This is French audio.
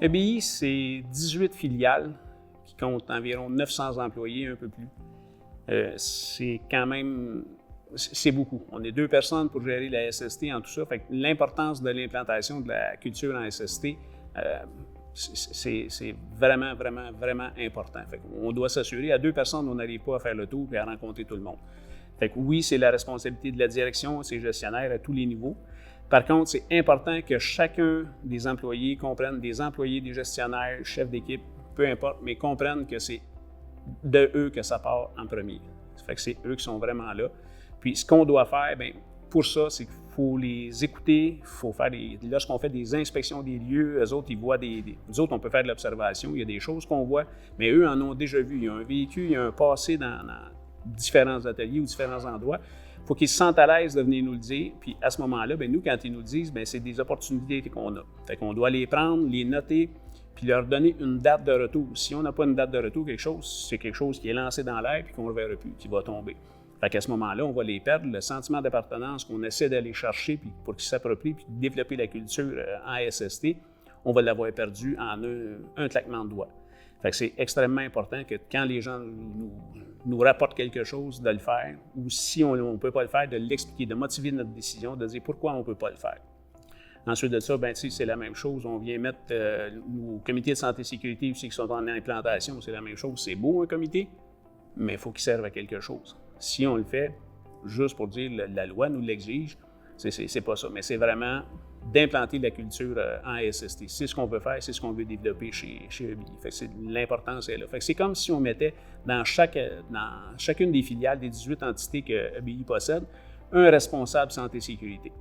EBI, c'est 18 filiales qui comptent environ 900 employés, un peu plus. C'est quand même, c'est beaucoup. On est 2 personnes pour gérer la SST en tout ça. Fait que l'importance de l'implantation de la culture en SST, c'est vraiment, vraiment, vraiment important. Fait qu'on doit s'assurer, à 2 personnes, on n'arrive pas à faire le tour et à rencontrer tout le monde. Fait que oui, c'est la responsabilité de la direction, ses gestionnaires à tous les niveaux. Par contre, c'est important que chacun des employés comprenne, des employés, des gestionnaires, chefs d'équipe, peu importe, mais comprennent que c'est de eux que ça part en premier. Ça fait que c'est eux qui sont vraiment là. Puis ce qu'on doit faire, bien, pour ça, c'est qu'il faut les écouter, il faut faire lorsqu'on fait des inspections des lieux, eux autres, ils voient nous autres, on peut faire de l'observation, il y a des choses qu'on voit, mais eux en ont déjà vu. Il y a un véhicule, il y a un passé dans différents ateliers ou différents endroits. Il faut qu'ils se sentent à l'aise de venir nous le dire. Puis à ce moment-là, bien, nous, quand ils nous le disent, bien, c'est des opportunités qu'on a. Fait qu'on doit les prendre, les noter, puis leur donner une date de retour. Si on n'a pas une date de retour, c'est quelque chose qui est lancé dans l'air puis qu'on ne le verra plus, qui va tomber. Fait qu'à ce moment-là, on va les perdre. Le sentiment d'appartenance qu'on essaie d'aller chercher puis pour qu'ils s'approprient puis développer la culture en SST, on va l'avoir perdu en un claquement de doigts. Fait que c'est extrêmement important que quand les gens nous rapportent quelque chose, de le faire, ou si on ne peut pas le faire, de l'expliquer, de motiver notre décision, de dire pourquoi on ne peut pas le faire. Ensuite de ça, ben, c'est la même chose. On vient mettre nos comités de santé et sécurité aussi qui sont en implantation, c'est la même chose. C'est beau un comité, mais il faut qu'il serve à quelque chose. Si on le fait juste pour dire la loi nous l'exige, c'est pas ça. Mais c'est vraiment d'implanter la culture en SST. C'est ce qu'on veut faire, c'est ce qu'on veut développer chez EBI. Fait que l'importance est là. Fait que c'est comme si on mettait dans chacune des filiales des 18 entités que EBI possède, un responsable santé et sécurité.